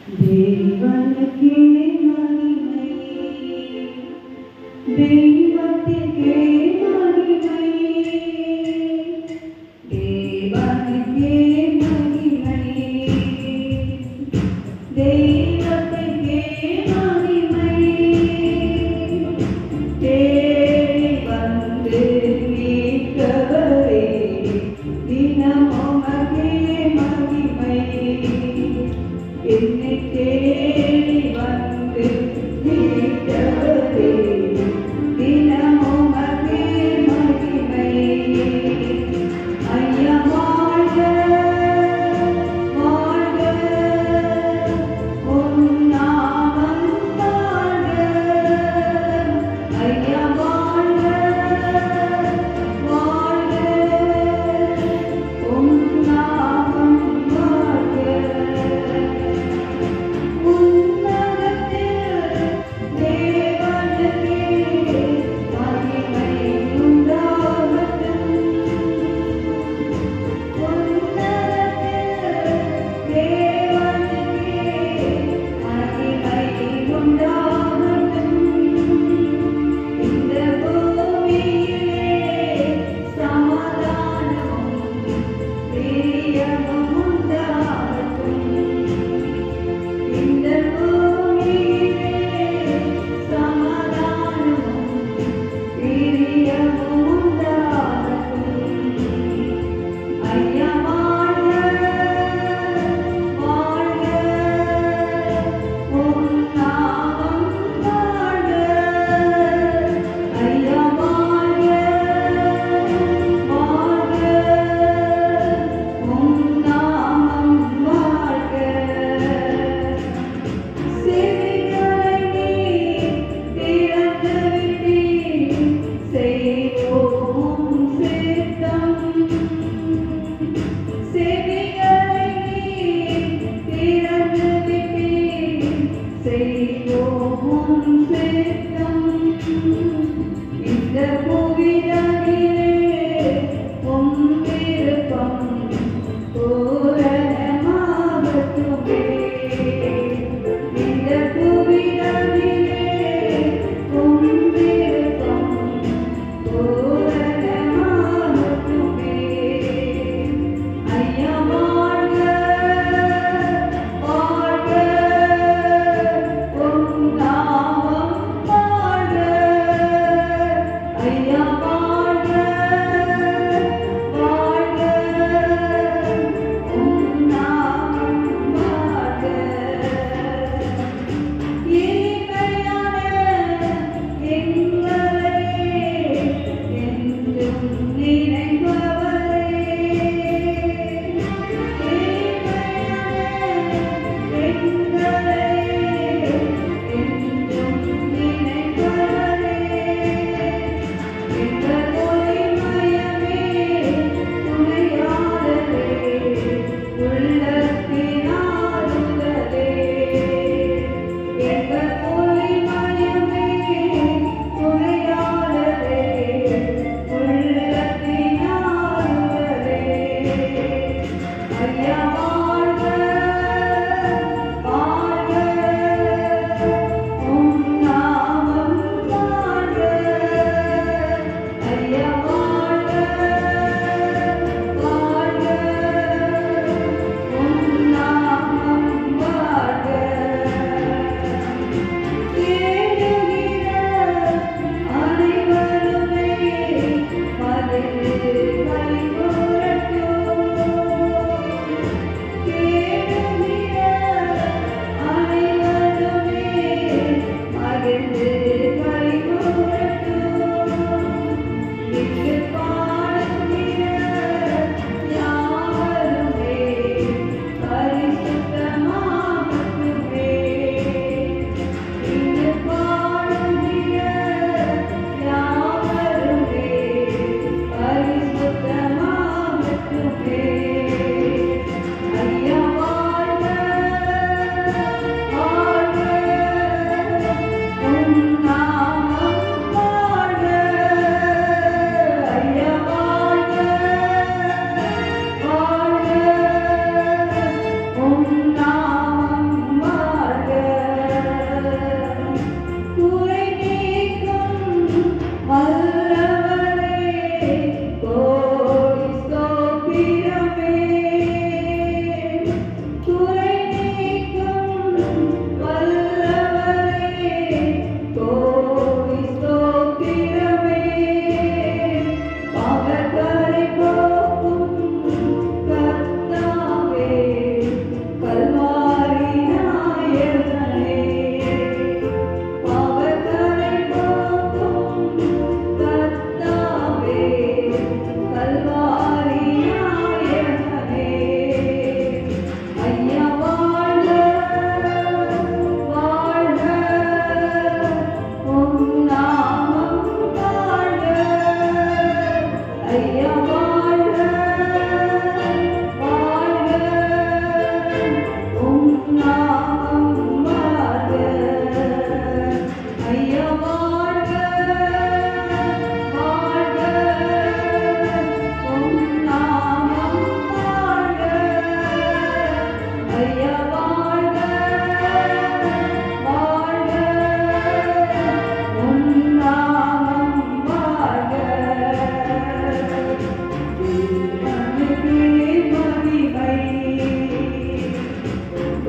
தேவனுக்கே மகிமை, தெய்வத்திற்கே மகிமை, தேவனுக்கே மகிமை, தெய்வத்திற்கே மகிமை. தேடி வந்து மீட்கவரே, தினமும் உமக்கே மகிமை. என்னை தேடி வந்து மீட்டவரே, தினமும் உமக்கே மகிமை.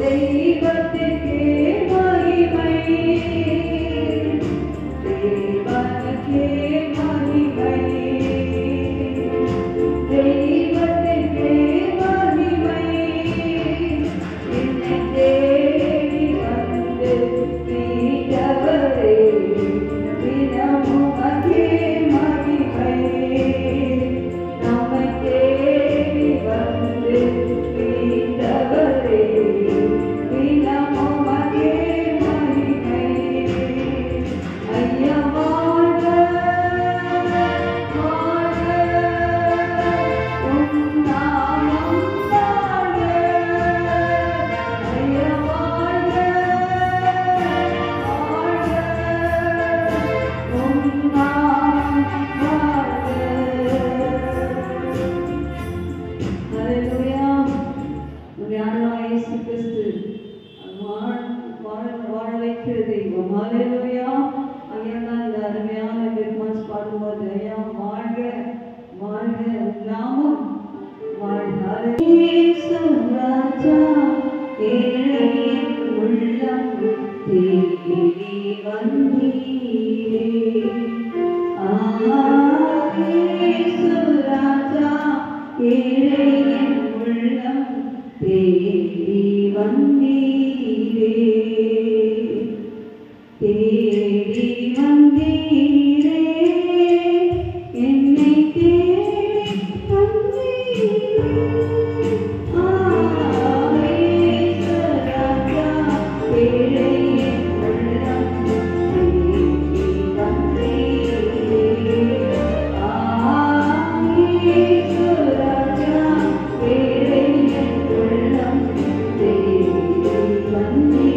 தெய்வத்துக்கே மகிமை, தேவனுக்கே மகிமை, தெய்வத்துக்கே மகிமை. என்னை தேடி வந்து மீட்டவரே, தினமும் உமக்கே மகிமை. நம்மை தேடி வந்து மீட்டவரே, தினமும் உமக்கே மகிமை. ஐயா வாழ்க, வாழ்க, உம் நாமம் வாழ்க. ஐயா வாழ்க, வாழ்க, உம் நாமம் வாழ்க. ஹல்லேலூயா. ஆண்டவராகிய இயேசு கிறிஸ்து வாழ வைக்கிற தெய்வம். ஹல்லேலூயா. ஐயா நான் இந்த அருமையான கிறிஸ்மஸ் பாடும்போது ஐயா வாழ்க, வாழ்க, உம் நாமம் வாழ்க. இயேசு ராஜா, ஏழையின் உள்ளம் தேடி வந்தீரே. இயேசு ராஜா, ஏழையின் உள்ளம் தேடி வந்தீரே, தேடி வந்தீரே, என்னை தேடி வந்தீரே. இயேசு ராஜா, ஏழையின் உள்ளம் தேடி வந்தீரே. இயேசு ராஜா, ஏழையின் உள்ளம் தேடி வந்தீரே.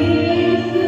Yesu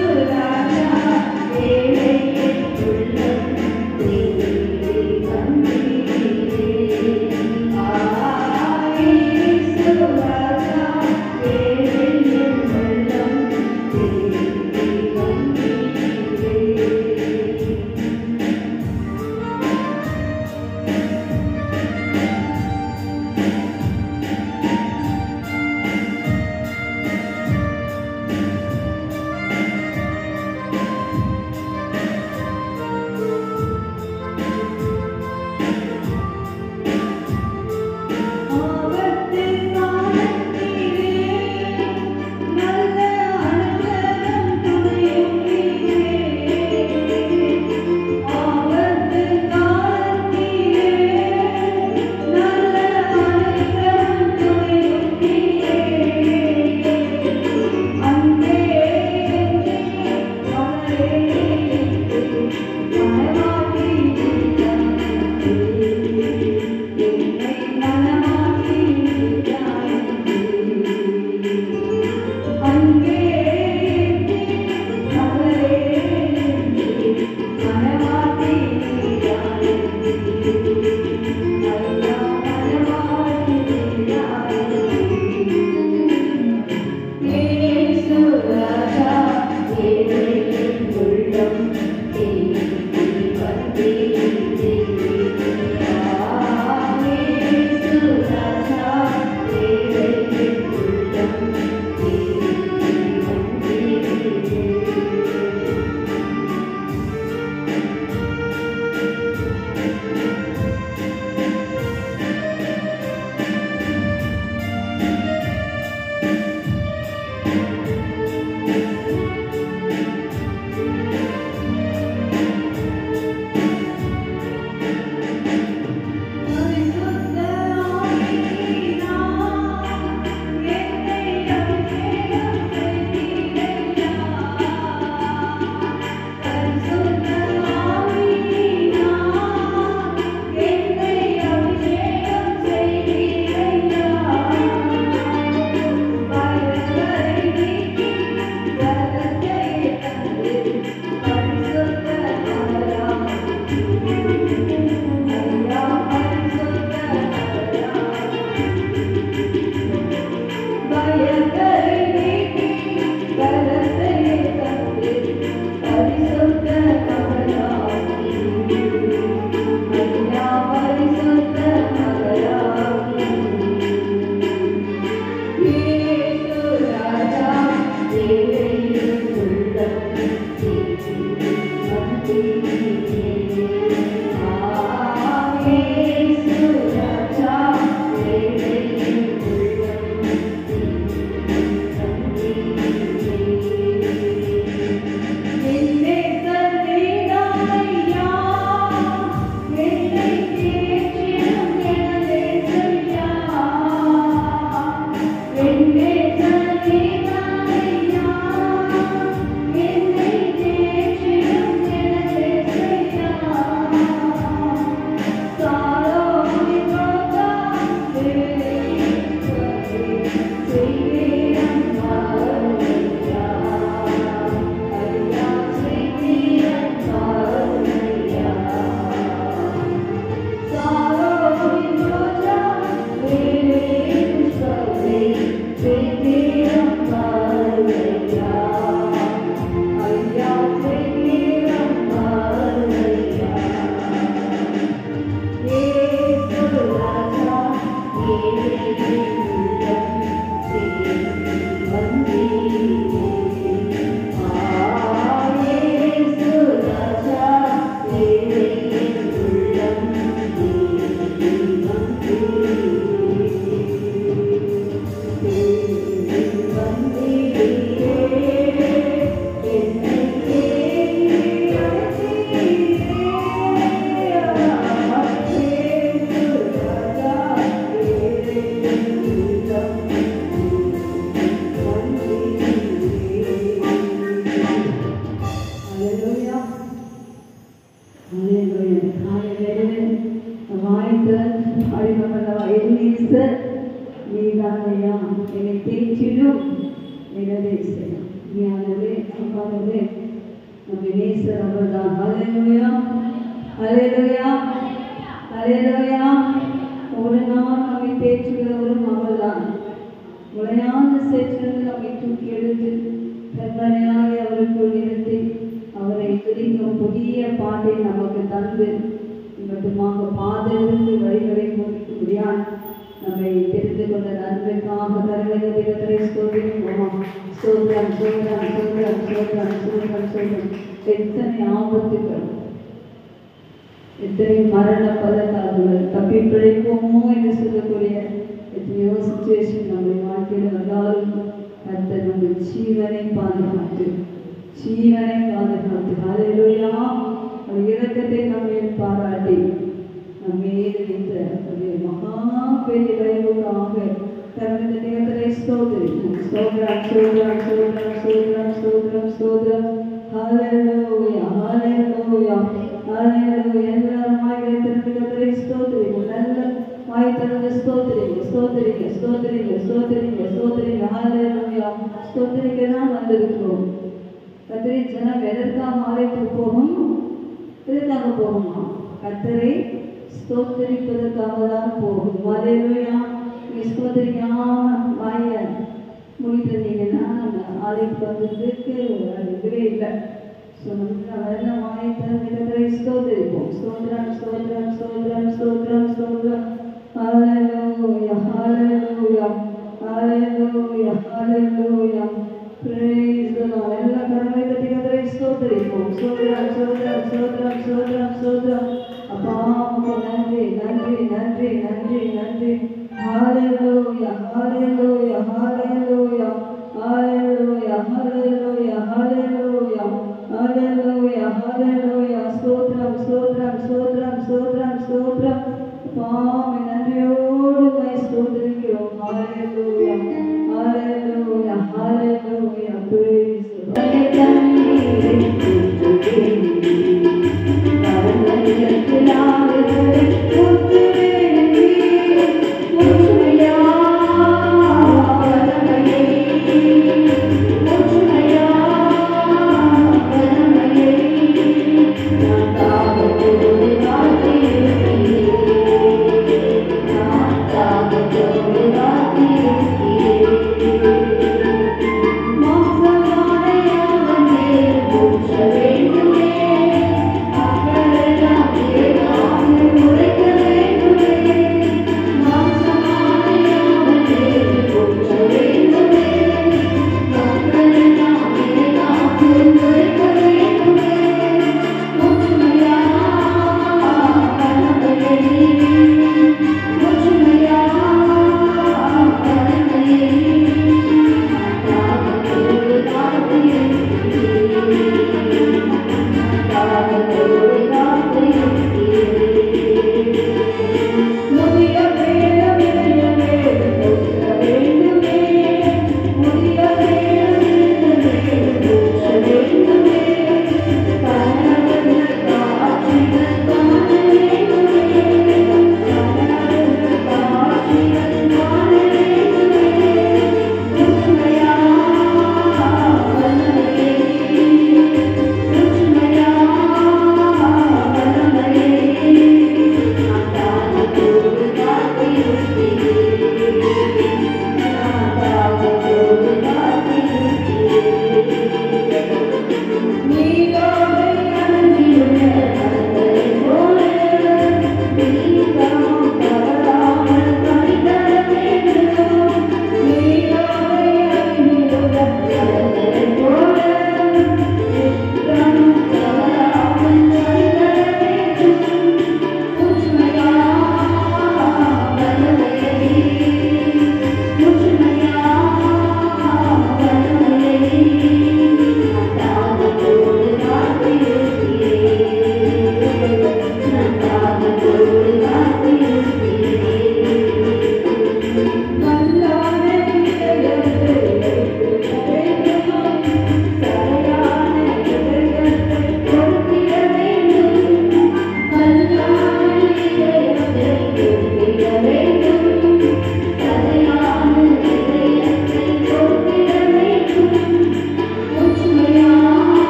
Hallelujah, hallelujah, hallelujah, hallelujah, hallelujah.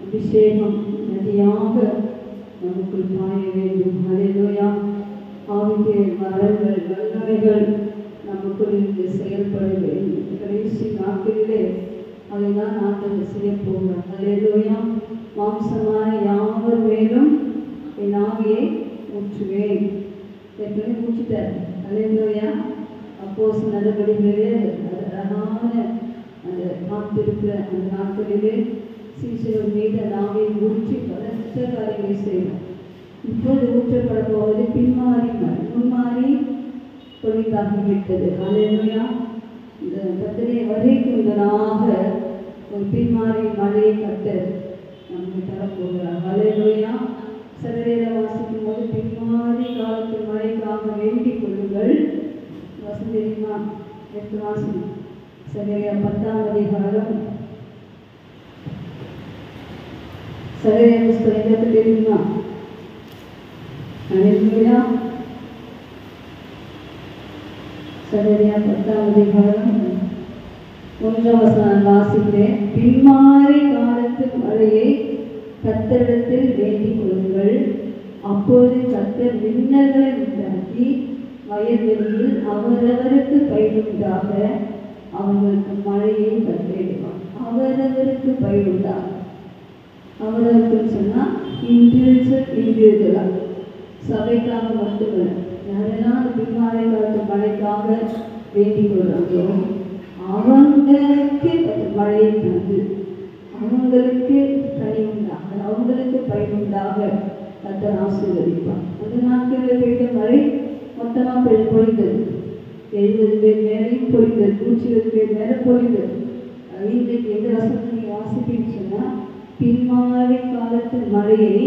அபிஷேகம் நதியாக நமக்குள் பாய வேண்டும். ஹல்லேலூயா. ஆவிக்குரிய வரங்கள் வல்லமைகள் நமக்குள் இருந்து செயல்பட வேண்டும். கடைசி நாட்களிலே அதைதான் ஆண்டவர் செய்ய போகிறார். ஹல்லேலூயா. மாம்சமான யாவர் மேலும் என் ஆவியை ஊற்றுவேன். ஏற்கனவே ஊற்றிட்டார். ஹல்லேலூயா. அப்போஸ்தலர் நடவடிக்கைகளிலே அழகான அந்த காத்திருக்கிற அந்த நாட்களிலே சீசர்கள் மீது அந்த ஆவியை ஊற்றி பலத்த காரியங்களை செய்வார். இப்போது ஊற்றப்பட போவது பின்மாறி முன்மாறி பொழிந்தாகிவிட்டது. ஹல்லேலூயா. இந்த பத்திரை வரைக்குங்களாக ஒரு பின்மாறி மழையை கர்த்தர் நமக்கு தரப்போகிறார். ஹல்லேலூயா. சகரியில் வாசிக்கும் போது பின்மாறி காலத்து மழைக்காக வேண்டிக் கொள்ளுங்கள். வசனம் தெரியுமா? எடுத்து வாசி. சகரியா 10ஆம் அதிகாரம். சகரியா புஸ்தகம் எங்களுக்கு தெரியுமா? ஹல்லேலூயா. சகரியா 10ஆம் அதிகாரம் 1ஆம் வசனம் வாசிக்கிறேன். பின்மாறி காலத்து மழையை கர்த்தரிடத்தில் வேண்டிக் கொள்ளுங்கள். அப்போது கர்த்தர் மின்னல்களை உண்டாக்கி வயல்வெளியில் அவரவருக்கு பயிலுண்டாக அவர்களுக்கு மழையை கட்டளையிடுவார். அவரவருக்கு பயிலுண்டாக, அவரவருக்கு சொன்னால் இண்டிவிஜுவலா, சபைக்காக மட்டுமல்ல. யாரெல்லாம் பின்மாறி காலத்து மழைக்காக வேண்டிக் கொள்றாங்களோ அவங்களுக்கு மழையை தந்து அவங்களுக்கு கனி உண்டாக, அவங்களுக்கு பயனுண்டாக கர்த்தர் ஆசீர்வதிப்பார். அந்த நாட்களில் பெய்த மழை மொத்தமாக பொழிந்தது. 70 பேர் மேலேயும் பொழிந்தது, 120 பேர் மேலே பொழிந்தது. இன்றைக்கு எந்த வசனத்தை நீங்கள் வாசிப்பீங்கன்னு சொன்னால், பின்மாறி காலத்து மழையை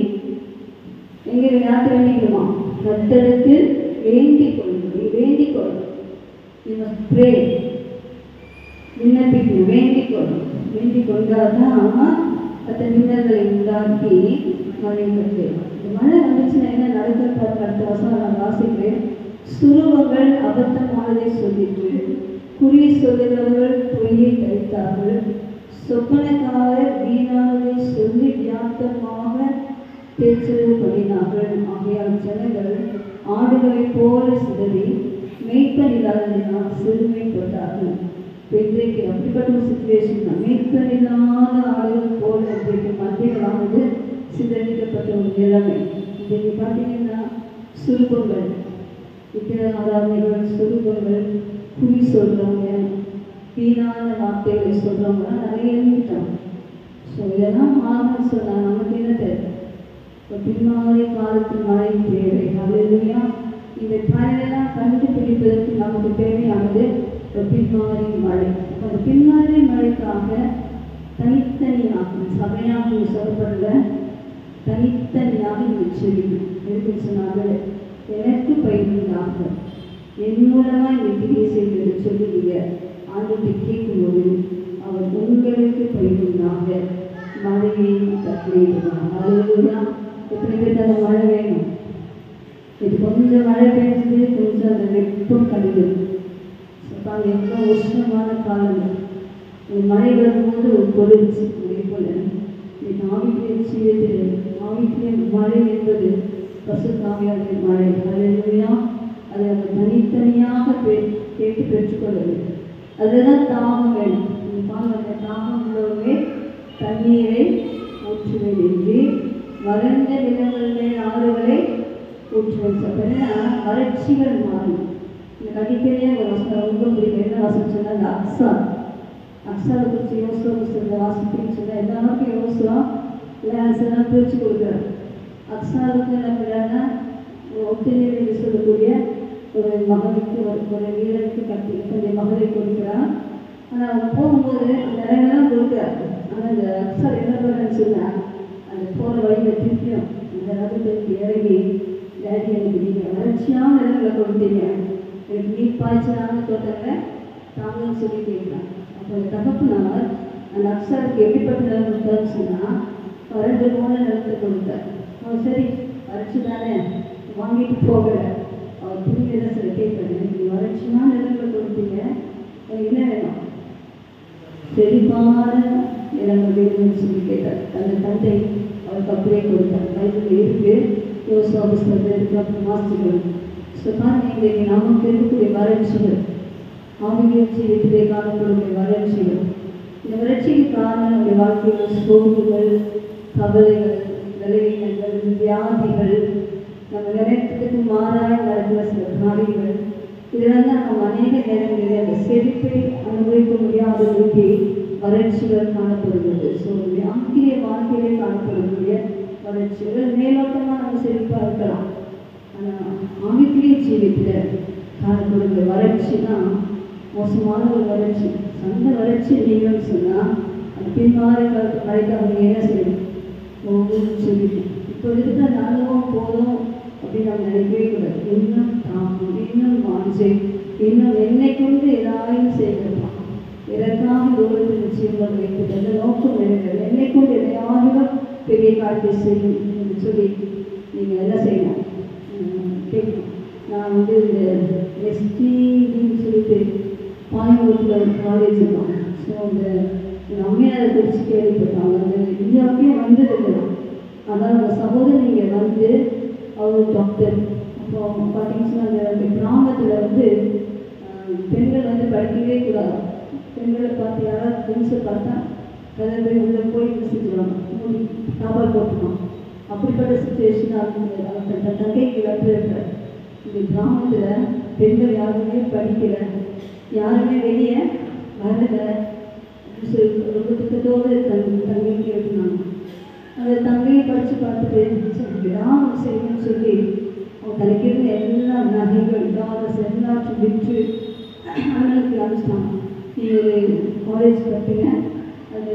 எங்கே யாருக்கு வேண்டிக்கணுமா? கர்த்தரிடத்தில் வேண்டிக் கொள்ளுங்கள். வேண்டிக் கொள்ளணும். விண்ணப்பிக்கணும். வேண்டிக் கொள்ளணும். வேண்டிக் கொண்டாதான் அந்த மின்னல்களை உண்டாக்கி மழை கட்டு. இந்த மழை வந்துச்சுன்னா என்ன நடக்க அடுத்த வருஷம் நான் வாசிக்கிறேன். சுருவங்கள் அபத்தமானதை சொல்லிட்டு குறி சொல்லுகிறவர்கள் பொய்யை கழித்தார்கள். சொப்பனக்காரர் வீணானதை சொல்லி வியாத்தமாக பேச்சுறது பண்ணினார்கள். ஆகையால் ஜனங்கள் ஆடுகளைப் போல சிதறி மேய்ப்பன் இல்லாததினால் சிறுமைப்பட்டார்கள். இன்றைக்கு அப்படிப்பட்ட ஒரு சிச்சுவேஷன் தான். மேய்ப்பன் இல்லாத ஆடுகள் போல இன்றைக்கு மத்தியங்களானது சிதறிக்கப்பட்ட ஒரு நிலைமை. இன்றைக்கு பார்த்தீங்கன்னா சுருபங்கள், விக்கிரகாராதனைகள், சுருபங்கள், குறி சொல்கிறவங்க, வீணான வார்த்தைகளை சொல்கிறவங்களாம் நிறைய இருந்துட்டாங்க. ஸோ இதெல்லாம் மாறணும்னு சொன்னால் நமக்கு என்ன தேவை? இப்போ பின்மாறி காலத்து மழை தேவை. ஹல்லேலூயா. இந்த காலையெல்லாம் கண்டுபிடிப்பதற்கு நமக்கு தேவையானது பின்மாறி மழை. அந்த பின்மாறி மழைக்காக தனித்தனியாக சபையாக சொல்லப்படல, தனித்தனியாக நீங்கள் சொல்லிக்கணும். எதுக்கு சொன்னார்கள்? எனக்கு பயிர்ந்தாங்க என் மூலமாக இந்த கிரியை செய்வது சொல்லுவீங்க. ஆண்டு கேட்கும்போது அவர் உங்களுக்கு பயிர்ந்தாங்க மழையை கட்டளையிடுவார். ஹல்லேலூயா. எத்தனை பேருக்கு அந்த மழை வேணும்? இது கொஞ்சம் மழை பெஞ்சது, கொஞ்சம் அந்த வெப்பம் கழிவு. சொல்லுவாங்க எவ்வளோ உஷ்ணமான காலங்கள். மழை வரும்போது ஒரு பொருள்ச்சு. அதே போல் இன்னைக்கு ஆவிக்குரிய சீரத்தில் ஆவிக்குரிய மழை என்பது பசுத்தாவியாருடைய மழை. ஹல்லேலூயா. அதை நம்ம தனித்தனியாக கேட்டு பெற்றுக்கொள்ள வேண்டும். அதுதான் தாகம் வேணும். அந்த தாகம் உள்ளவர்களே தண்ணீரை ஊற்றுவேன் என்று வறண்ட நிலங்களிலே ஆறுகளை ஊற்றுவேன் சொல்றேன்னா வறட்சிகள் மாறும். இந்த கடிப்படையாக ஒரு வசனம் ரொம்ப பிடிக்கும். என்ன வசனம் சொன்னால், அந்த அக்ஸா அக்ஸாவை குறித்து யோசுவா புத்தகத்தை வாசிப்பேன்னு சொன்னால் எல்லாருக்கும் யோசுவா லேன்ஸ்லாம் பிரித்து கொடுக்குறாரு. அக்ஸாவுக்கு நம்மளான ஒத்துழைப்பு சொல்லக்கூடிய ஒரு மகளுக்கு ஒரு வீரனுக்கு கட்டி கொஞ்சம் மகளை கொடுக்குறான். ஆனால் அவங்க போகும்போது நிலைமையெல்லாம் கொடுக்குறாரு. ஆனால் அந்த அக்ஸார் என்ன பண்ணுறேன்னு சொன்னால் அந்த போகிற வழியில் திருப்பியும் இந்த நகரத்துக்கு இறங்கி டேடி எனக்கு நீங்கள் வறட்சியான இடங்களை கொடுத்தீங்க, எனக்கு நீர் பாய்ச்சலான தோட்டங்களை தாங்கன்னு சொல்லி கேட்குறாங்க. அப்போ அந்த தகப்பனார் அந்த அக்ஸாருக்கு எப்படிப்பட்ட நிலம் கொடுத்தாருன்னு சொன்னால் வறண்டு போன நிலத்தை கொடுத்தார். அவன் சரி வறட்சி தானே வாங்கிட்டு போகல. அவர் திரும்பி தான் சொல்லி கேட்குறாரு, எனக்கு வறட்சியான நிலங்களை கொடுத்தீங்க, எனக்கு என்ன வேணும்? செழிப்பான நிலங்கள் வேணும்னு சொல்லி கேட்டார். அந்த தந்தை அவருக்கு அப்படியே கொடுத்தார். பைபிள் இருக்கு, யோசுவா புத்தகத்தில் இருக்கு, அப்புறம் வாசிக்கணும். ஸோ பாருங்க, இன்றைக்கு நமக்கு இருக்கக்கூடிய வறட்சிகள், ஆவிய ஜீவிதத்திலே காணக்கூடிய வறட்சிகள், இந்த வறட்சிக்கு காரணம் நம்முடைய வாழ்க்கையில் சோர்வுகள், கவலைகள், விளைவினங்கள், வியாதிகள், நம்ம நினைத்ததுக்கு மாறாக நடக்கிற சில காரியங்கள், இதெல்லாம் தான் நம்ம அநேக நேரங்களில் அந்த செழிப்பை அனுபவிக்க முடியாதவர்களுக்கு வறட்சிகள் காணப்படுகிறது. ஸோ ஆக்கிரிய வாழ்க்கையிலே காணப்படக்கூடிய வறட்சிகள் மேலோட்டமாக நம்ம செழிப்பாக இருக்கலாம். ஆனால் ஆவிக்குரிய ஜீவித்தில் காணப்படுகிற வறட்சி தான் மோசமான ஒரு வறட்சி. அந்த வறட்சி நீங்கள்னு சொன்னால் அது பின்மாற காலத்து மழைக்கு அவங்க என்ன செய்யணும் ஒவ்வொரு சொல்லிட்டு இப்போ இருக்கிற நல்லவும் போதும் அப்படின்னு நம்ம நினைக்கவே கூடாது. இன்னும் தாமம், இன்னும் வாஞ்சை, இன்னும் என்னை கொண்டு ஏதாவது செய்யலாம், எனக்காக தூரத்தில் நிச்சயமாக வைப்பது அந்த நோக்கம் வேண்டுகிறது. என்னை கொண்டு எதையாவது பெரிய காரியத்தை செய்யும் என்று சொல்லி நீங்கள் என்ன செய்யணும் கேட்கணும். நான் இந்த எஸ்டின்னு சொல்லிட்டு பாலிமூரில் ஒரு காலேஜ் இருக்காங்க. ஸோ அந்த அம்மையாரை குறித்து கேள்விப்பட்டாங்க. அந்த இந்தியாவுக்கே வந்ததுக்கலாம். அதான் அந்த சகோதரன் இங்கே வந்து அவர் டாக்டர். அப்போ பார்த்தீங்கன்னா அந்த கிராமத்தில் பெண்கள் படிக்கவே கூடாது. பெண்களை பார்த்து யாராவது ஃப்ரெண்ட்ஸை பார்த்தா கதை போய் உள்ளே போய் செஞ்சுருவாங்க, மூடி காவல் போட்டுருவாங்க. அப்படிப்பட்ட சுச்சுவேஷன் அவங்க தங்கைக்கு இருக்கிறார். இந்த கிராமத்தில் பெண்கள் யாருமே படிக்கலை, யாருமே வெளியே வரலை. ரொம்ப திட்டத்தோடு தங்கைக்கு எழுதினாங்க. அந்த தங்கையை படித்து பார்த்துட்டு கிராமம் செய்யணும்னு சொல்லி அவங்க தனக்கு இருந்த எல்லா நகைகள் டாலர்ஸ் எல்லாத்தையும் விற்று அண்ணனுக்கு அனுப்பிச்சிட்டாங்க. நீ ஒரு காலேஜ் கட்டுங்க, அதை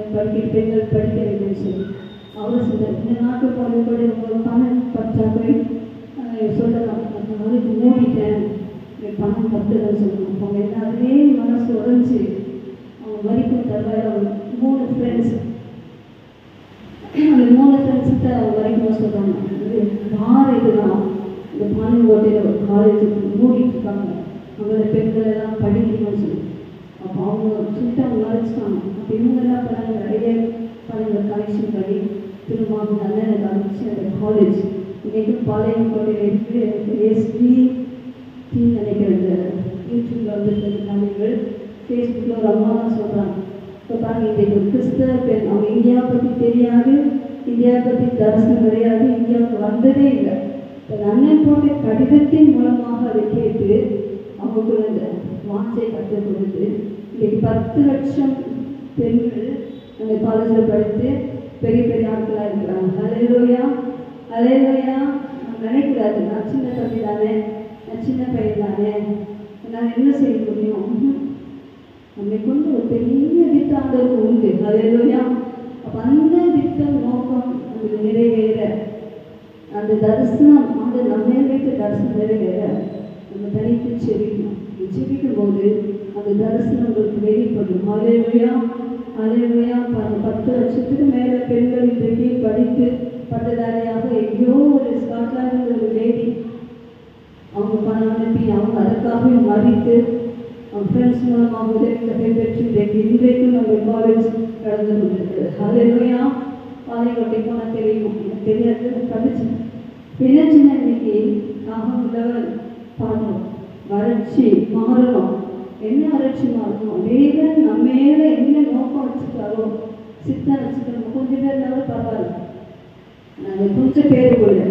பெண்கள் படிக்க வேண்டும்னு சொல்லி அவரை சொல்ல இந்த நாட்டு போனபடி உங்கள் பணம் பற்றாக்குறை சொல்லலாம். அந்த நாளைக்கு மூடிட்டேன், பணம் பத்துலன்னு சொல்லணும். அவங்க எல்லாருமே மனசு உடஞ்சி அவங்க வரைக்கும் தவிர அவங்க 3 ஃப்ரெண்ட்ஸ், அந்த 3 ஃப்ரெண்ட்ஸ்கிட்ட அவங்க வரைக்கும் சொல்கிறாங்க, வார இதுதான் இந்த பாலங்கோட்டையில் ஒரு காலேஜுக்கு மூடிட்டு இருக்காங்க, அவங்களோட பெண்கள் எல்லாம் படிக்கணும்னு சொல்லி. அப்போ அவங்க சொல்லிட்டு அவங்க மறைச்சிட்டாங்க. அப்போ இவங்க எல்லாம் பண்ணாங்க, நிறைய பணங்கள் கலெக்ஷன் பண்ணி திரும்ப நல்ல அனுப்பிச்சு அந்த காலேஜ் இன்றைக்கும் பாளையங்கோட்டையில் இருக்குது. எஸ்டிடி நினைக்கிறது யூடியூப்பில் வந்துருக்கிறது தமிழ்கள், ஃபேஸ்புக்கில் ஒரு அம்மா தான் சொல்கிறாங்க. இப்போ பாருங்கள், இன்றைக்கு ஒரு கிறிஸ்தவ பெண், அவங்க இந்தியாவை பற்றி தெரியாது, இந்தியாவை பற்றி தரிசனம் கிடையாது, இந்தியாவுக்கு வந்ததே இல்லை. இப்போ அண்ணன் போட்ட கடிதத்தின் மூலமாக அதை கேட்டு அவங்களுக்கு அந்த வாஞ்சை கற்றுக் கொடுத்து இன்றைக்கு 10 லட்சம் பெண்கள் அந்த காலேஜில் படித்து பெரிய பெரிய ஆட்களாக இருக்கிறாங்க. ஹல்லேலூயா, ஹல்லேலூயா. நம்ம நினைக்கூடாது நான் சின்ன தம்பி தானே, நான் சின்ன பையன் தானே, நான் என்ன செய்ய முடியும்? நம்மை கொண்டு ஒரு பெரிய திட்டம் உண்டு. ஹல்லேலூயா. அப்போ அந்த திட்டம் நோக்கம் நமக்கு நிறைவேற, அந்த தரிசனம் அந்த நம்ம வைத்த தரிசனம் நிறைவேற நம்ம தனித்து செவிக்கணும். செவிக்கும் போது அந்த தரிசனங்களுக்கு வெளிப்படும். ஹல்லேலூயா, ஹல்லேலூயா. 10 லட்சத்துக்கு மேலே பெண்கள் இன்றைக்கு படித்து பட்டதாரியாக எங்கேயோ ஒரு ஸ்காட்லாண்டில் ஒரு லேடி அவங்க பணம் அனுப்பி அவங்க அதற்காகவே மறித்து அவங்க ஃப்ரெண்ட்ஸ் மூலமாக உதவித்தொகை பெற்று இன்றைக்கும் நம்ம காலேஜ் கடந்து கொண்டிருக்கிறது. ஹல்லேலூயா. பாளையங்கோட்டை போனால் தெரியும், எனக்கு தெரியாது, படித்தேன். பிள்ளைச்சின்ன இன்னைக்கு நாங்கள் உள்ளவர் பாடணும், வறட்சி மாறணும். என்ன வறட்சி மாறணும்? தேவன் நம்ம மேலே என்ன நோக்கம் வச்சுருக்காரோ, சித்தம் வச்சுக்கிறோம். கொஞ்சம் பேர் இருந்தாலும் பரவாயில்ல, நாங்கள் கொஞ்சம் பேருக்குள்ள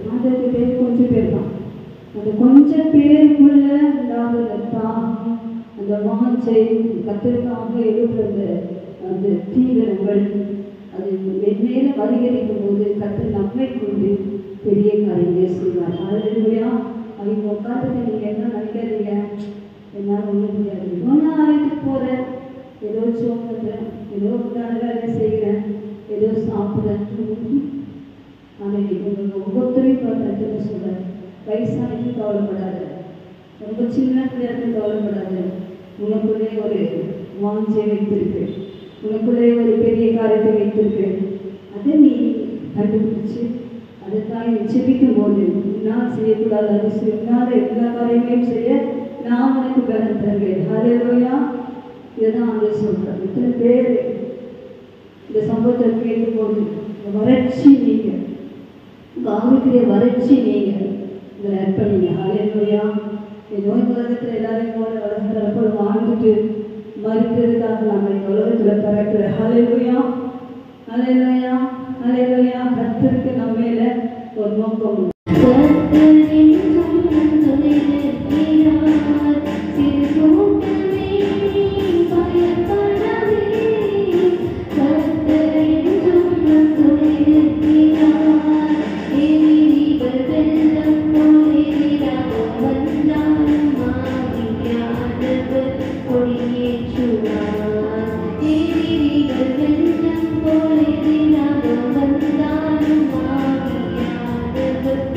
ஆண்டவருக்கு பேர் கொஞ்சம் பேர் தான். அந்த கொஞ்சம் பேருக்குள்ள உண்டாகிற தாகம், அந்த வாஞ்சை கத்திற்காக எழுதுகிற அந்த தீவிரங்கள் அது மென்மேலும் அதிகரிக்கும் போது கத்தர் நம்மை கொண்டு பெரிய காரியங்களை செய்வார். அல்லேலூயா. அவங்க உட்காந்துட்டு நீங்கள் என்ன நினைக்காதீங்க, என்னால் ஒன்றும் முடியாது, ஒன்றா ஆலயத்துக்கு போகிறேன், ஏதோ சோம்புறேன், ஏதோ நல்ல வேலை செய்கிறேன், ஏதோ சாப்பிட்றேன். ஆனால் உங்களுக்கு ஒவ்வொருத்தரையும் பார்த்து சொல்கிறேன், வயசானது கவலைப்படாது, ரொம்ப சின்ன பிள்ளையாருக்கு கவலைப்படாது. உனக்குள்ளே ஒரு வாஞ்சை வைத்திருக்கு, உனக்குள்ளே ஒரு பெரிய காரியத்தை வைத்திருக்கு. அதை நீ கண்டுபிடிச்சு அதுக்காக நீ செபிக்கும் போது நான் செய்யக்கூடாது, அது செய்யாத எல்லா காரியங்களையும் செய்ய நான் உனக்கு பலன் தருவேன். ஹல்லேலூயா. இதுதான் அவங்க சொல்கிறேன். இத்தனை பேர் இந்த சம்பவத்தை கேட்கும்போது வறட்சி நீங்கள், ஆவிக்குரிய வறட்சி நீங்கள் இதில் அர்ப்பணிங்க. ஹல்லேலூயா. ஏதோ இந்த உலகத்தில் எல்லாரையும் போல உலகத்தில் போல வாழ்ந்துட்டு மறுக்கிறதுக்காக நம்ம இந்த உலகத்தில் பிறக்கிற. ஹல்லேலூயா. ஹல்லேலூயா. ஹல்லேலூயா. கர்த்தருக்கு நம்ம மேல ஒரு நோக்கம் உண்டு. Thank you.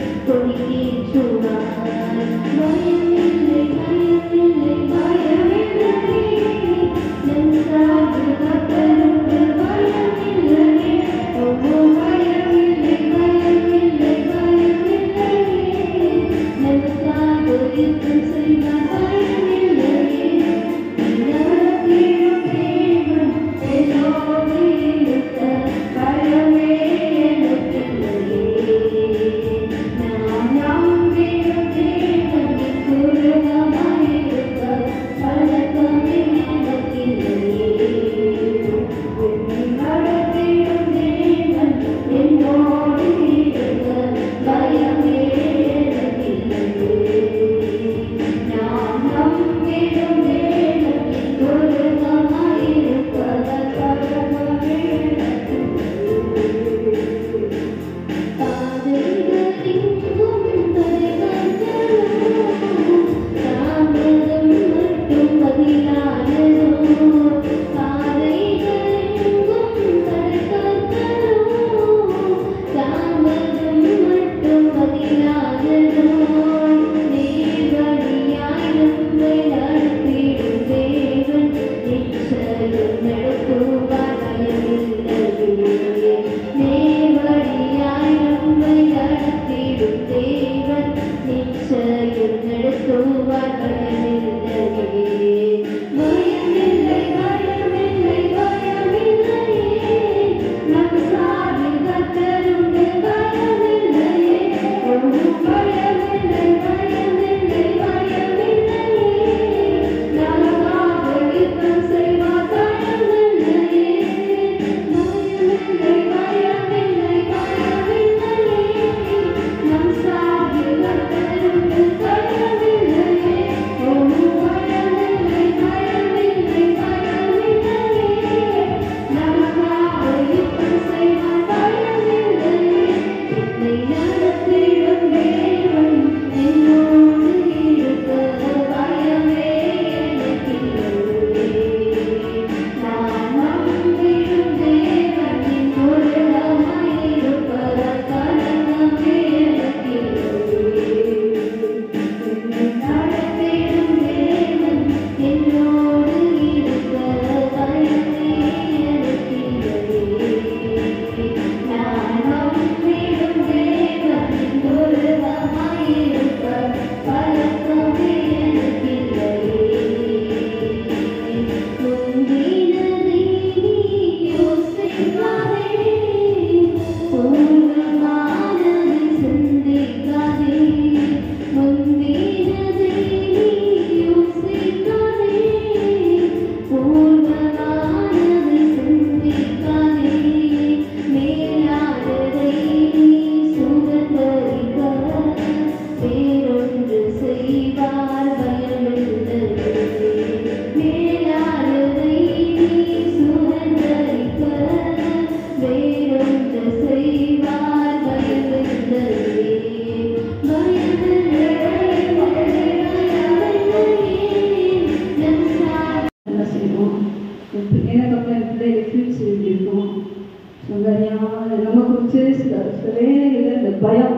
பேசுகிறார். சில வேலைகளில் இந்த பயம்,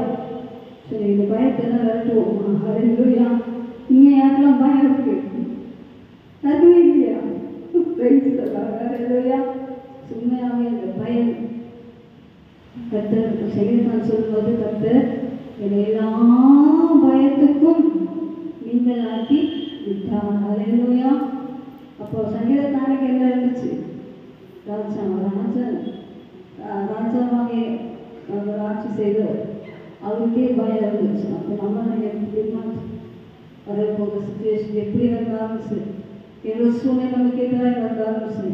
சரி இந்த பயத்தை என்ன விரட்டுவோம். ஹல்லேலூயா. இங்கே யாருக்கெல்லாம் பயம் இருக்கு? அதுவே இல்லையா? ஹல்லேலூயா. உண்மையாகவே இந்த பயம் கர்த்தர் சங்கீதக்காரன் சொல்லும்போது, கர்த்தர் என்னை எல்லா பயத்துக்கும் நீங்கள் ஆக்கி விட்டார். ஹல்லேலூயா. அப்போ சங்கீதக்காரனுக்கு என்ன இருந்துச்சு? ராஜாவாக அவர் ஆட்சி செய்தவர், அவருக்கே பயம் இருந்துச்சு. அப்போ நம்ம எப்படிமா வரப்போகிற சுச்சுவேஷன் எப்படி இருந்தாலும் சரி, எவ்வளோ சூழ்நிலை நமக்கு எதிராக இருந்தாலும் சரி,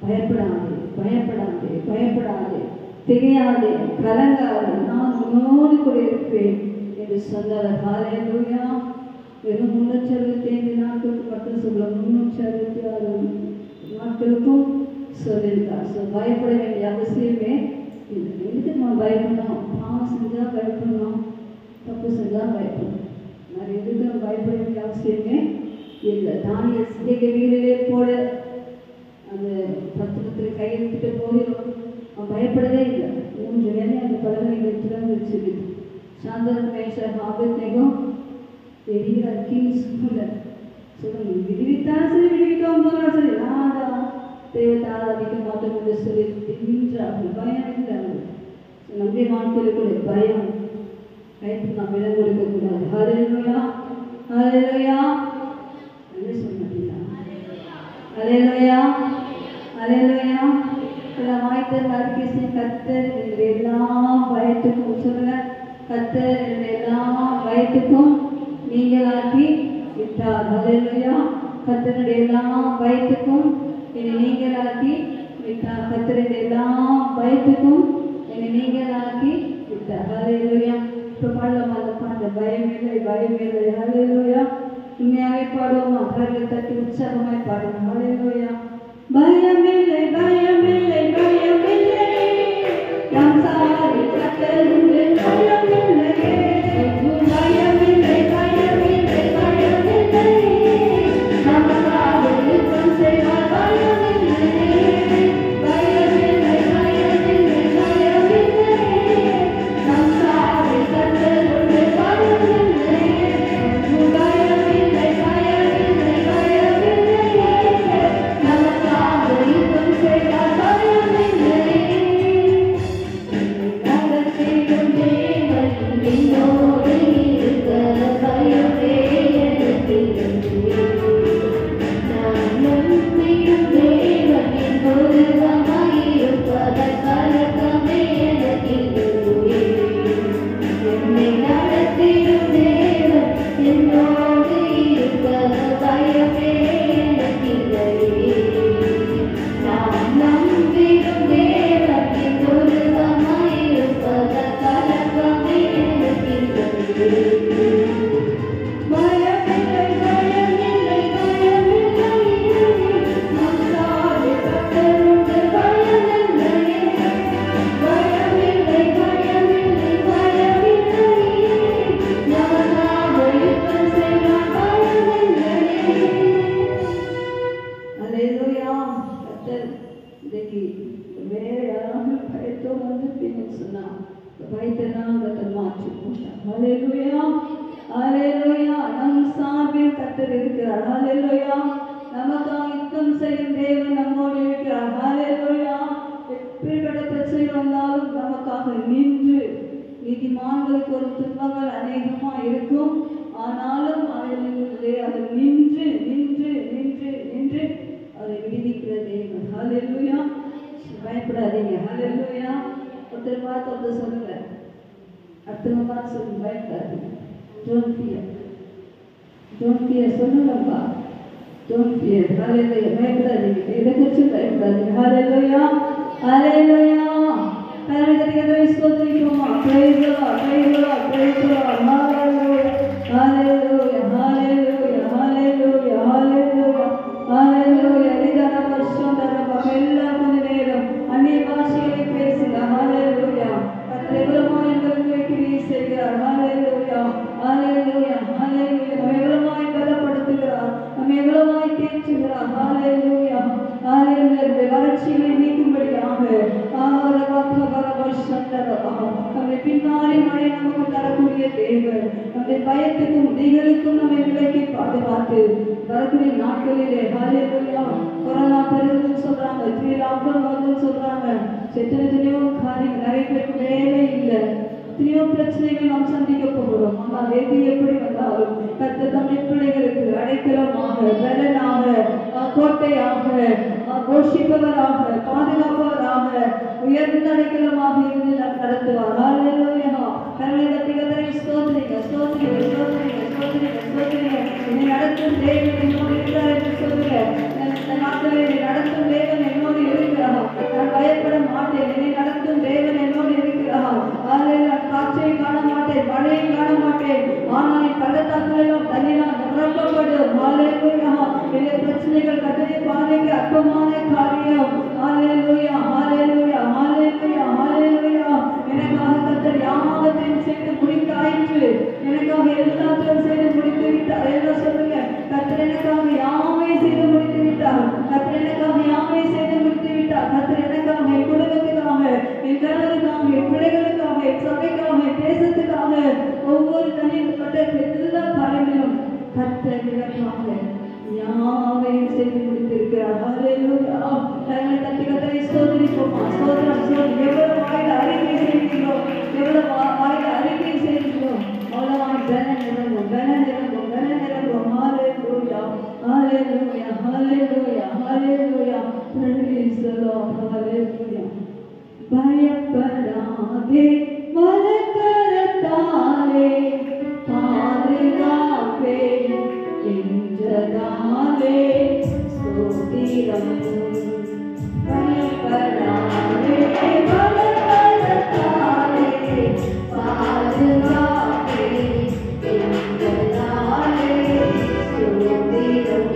பயப்படாது பயப்படாது பயப்படாது, திகையாதே, கலங்காது, நான் உன்னோடு கூட இருப்பேன் என்று சொன்னார். ஹல்லேலூயா. வெறும் 365 நாட்களுக்கு மட்டும் சொல்ல, 366 நாட்களுக்கும் சொல்லியிருக்கார். ஸோ பயப்பட வேண்டிய அவசியமே இல்லை. எதுக்கு நம்ம பயப்படணும்? பாவம் செஞ்சால் பயப்படணும், தப்பு செஞ்சால் பயப்படணும். வேறு எதுக்கு நம்ம பயப்பட வேண்டிய அவசியமே இல்லை. தானியேல் சிங்க வீரிலே போட அந்த பத்திரத்தில் கையெழுத்திட்ட போதிலும் அவன் பயப்படவே இல்லை. 3 வேலை அந்த பலகைகள் திறந்துச்சு. சாந்தர் மேஷர் ஆபத்நேகோ பெரிய கிங்ஸ் சொல்லுங்க, விடுவித்தாலும் சரி விடுவிக்காம போனாலும் சரி, நான்தான் தெய்வத்தை ஆராதிக்க மாட்டோம் என்று சொல்லி நின்றார்கள். பயம் இருந்தார்கள். நம்முடைய வாழ்க்கையில் கூட பயம், பயத்துக்கு நாம் இடம் கொடுக்கக்கூடாது. ஹல்லேலூயா. ஹல்லேலூயா. என்ன சொன்னீங்களா? ஹல்லேலூயா. ஹல்லேலூயா. வாய்த்தல் அறிக்கை, கர்த்தர் என்னுடைய எல்லா பயத்துக்கும் சொல்லுங்க, கர்த்தர் என்னுடைய எல்லா பயத்துக்கும் நீங்களாக்கி விட்டார். ஹல்லேலூயா. கர்த்தருடைய எல்லா பயத்துக்கும் என்னை நீங்களாக்கி விட்டார். கர்த்தருடைய எல்லா பயத்துக்கும் என்னை நீங்களாக்கி விட்டார். ஹல்லேலூயா. இப்போ பாடலாமா அந்த பாட்டு? பயமில்லை பயமில்லை. ஹல்லேலூயா. உண்மையாகவே பாடுவோமா? கரங்களை தட்டி உற்சாகமாய் பாடுவோம். ஹல்லேலூயா. பயமில்லை பயமில்லை பயமில்லை, நாம் சாரி கர்த்தருண்டு பயமில்லையே. பயமில்லை பயமில்லை பயமில்லை, நமக்காக யுத்தம் செய்வார் பயமில்லையே. பயமில்லை பயமில்லை பயமில்லை, நாம் சாரி கர்த்தருண்டு பயமில்லையே. பயமில்லை பயமில்லை பயமில்லை, நமக்காக யுத்தம் செய்வார் பயமில்லையே. நடத்திடும் தேவன் என்னோடு இருக்க பயமே எனக்கில்லையே. நான் நம்பிடும் தேவன் என் பொருத்தமாயிருப்பதால் கலக்கமே எனக்கில்லையே. என்னை நடத்திடும் தேவன் என்னோடு இருக்க பயமே எனக்கில்லையே. நான் நம்பிடும் தேவன் என் பொருத்தமாயிருப்பதால் கலக்கமே எனக்கில்லையே. பயமில்லை பயமில்லை பயமில்லை, நாம் சாரி கர்த்தருண்டு பயமில்லையே. பயமில்லை பயமில்லை பயமில்லை, நமக்காக யுத்தம் செய்வார் பயமில்லையே. ஹல்லேலூயா. கர்த்தர் இன்றைக்கு வேற யாராவது பயத்தோடு வந்துட்டீங்கன்னு சொன்னா பயத்தெல்லாம் கர்த்தர் மாற்றி போட்டார். ஹல்லேலூயா. ஹல்லேலூயா. நம் சார்பில் கர்த்தர் இருக்கிறார். ஹல்லேலூயா. நமக்காக யுத்தம் செய்யும் தேவன் நம்மோடு இருக்கிறார். ஹல்லேலூயா. எப்படிப்பட்ட பிரச்சனை வந்தாலும் நமக்காக நின்று, நீதிமான்களுக்கு ஒரு துன்பங்கள் அநேகமாக இருக்கும், ஆனாலும் அவைகளிலே அவர் நின்று நின்று நின்று நின்று அவரை விடுவிக்கிற தேவன். ஹல்லேலூயா. பயப்படாதீங்க. ஹல்லேலூயா. ஒருத்தர் பார்த்து ஒருத்தர் சொல்லுங்க, அடுத்த பார்த்து சொல்லுங்க, பயப்படாதீங்க. Don't fear. Don't fear. சொல்லுங்கப்பா. Don't fear. ஹல்லேலூயா. பயப்படாதீங்க. எதை குறித்து பயப்படாதீங்க. ஹல்லேலூயா. ஹல்லேலூயா. கரங்களை ஸ்தோத்திரிப்போமா? Praise the Lord. Praise the Lord. Praise the Lord. Hallelujah. Hallelujah. Hallelujah. Hallelujah. Hallelujah. Hallelujah. இதர வருஷம் எல்லா கொஞ்ச நேரம் அந்நிய பாஷைகளை பேசுங்க. ஹல்லேலூயா. கர்த்தர் எவ்வளவாய் எங்களுக்கு கிரியை செய்கிறார். ஹல்லேலூயா. ஹல்லேலூயா. ஹல்லேலூயா. நம்ம எவ்வளவாய் பலப்படுத்துகிறார், நம்ம எவ்வளவாய் தேற்றுகிறார். ஹல்லேலூயா. ஹல்லேலூயா. வறட்சிகளை நீக்கும்படியாக நம்மை பின்னாடி மழை நமக்கு தரக்கூடிய தேவன், நம்மை பயத்துக்கும் திகளுக்கும் நம்மை விலக்கி பாதுகாத்து வரக்கூடிய நாட்களிலே ஹல்லேலூயா கொரோனா பெருகுன்னு சொல்றாங்க, ஸ்ரீலாங்கன் வந்து சொல்றாங்க, எத்தனையோ காரியம் நிறைய பேருக்கு வேலை இல்லை, எத்தனையோ பிரச்சனைகள் நாம் சந்திக்க போகிறோம். ஆனால் எது எப்படி வந்தாலும் கர்த்தர் தம்முடைய பிள்ளைகளுக்கு அடைக்கலமாக, பலனாக, கோட்டையாக, போஷிப்பவராக, பாதுகாப்பவராக, உயர்ந்த அடைக்கலமாக இருந்து நடத்துவார். ஹல்லேலூயா. கர்த்தரை கர்த்தரை ஸ்தோத்திரிங்க, ஸ்தோத்திரிங்க, ஸ்தோத்திரிங்க, ஸ்தோத்திரிங்க, ஸ்தோத்திரிங்க. என்னை நடத்தும் தேவன் என்னோடு இருக்கிறார் என்று சொல்லுங்க. இந்த நாட்களில் என்னை நடத்தும் தேவன் என்னோடு இருக்கிறார், நான் பயப்பட மாட்டேன், என்னை நடத்தும் தேவன் என்னோடு இருக்கிறார். நான் காற்றை காண மாட்டேன், மழையை காண மாட்டேன், ஆனால் என் பள்ளத்தாக்குகளிலும் தண்ணீரால் நிரப்பப்படும். ஹல்லேலூயா. என்னுடைய பிரச்சனைகள் கர்த்தருடைய பார்வைக்கு அற்பமான காரியம். ஹல்லேலூயா, ஹல்லேலூயா, ஹல்லேலூயா, ஹல்லேலூயா. எனக்காக கர்த்தர் யாவற்றையும் செய்து முடித்தாயிற்று, எனக்காக எல்லாத்தையும் செய்து முடித்து விட்டார். எல்லாம் சொல்லுங்க, கர்த்தர் எனக்காக யாவை செய்து முடித்து விட்டார், கர்த்தர் எனக்காக யாவை செய்து முடித்து விட்டார். கர்த்தர் எனக்காக, என் குடும்பத்துக்காக, என் கணவருக்காக, என் பிள்ளைகளுக்காக, என் சபைக்காக, என் தேசத்துக்காக, ஒவ்வொரு தனிப்பட்ட எல்லா காரியங்களும் கர்த்தர் எனக்காக யாவையும் செய்து முடித்திருக்கிறார். ஹல்லேலூயா. கரங்களை தட்டி கர்த்தரை ஸ்தோத்திரிப்போமா. ஸ்தோத்திரம், ஸ்தோத்திரம். எவ்வளவு வாயில அறிக்கை செய்கிறோம், எவ்வளவு வாயில அறிக்கை செய்கிறோம், அவ்வளவாய் பலன் நிரம்பும், பலன் நிரம்பும், பலன் நிரம்பும். ஹல்லேலூயா, ஹல்லேலூயா, ஹல்லேலூயா, ஹல்லேலூயா. Praise the Lord. ஹல்லேலூயா. பயப்படாதே, வலக்கரத்தாலே பாதுகாப்பே என்றதாலே ஸ்தோத்திரம். பயப்படாதே, வலக்கரத்தாலே பாதுகாப்பே என்றதாலே ஸ்தோத்திரம்.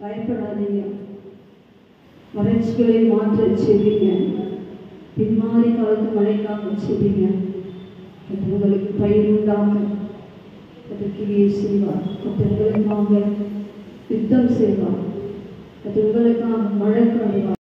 பயப்படாதீங்க, வறட்சிகளை மாற்ற செவிங்க, பின்மாறி காலத்து மழைக்காக செவிங்க. உங்களுக்கு பயிர் உண்டாக கிரியை செய்வார், உங்களுக்காக யுத்தம் செய்வார், உங்களுக்காக மழை காய்வார்.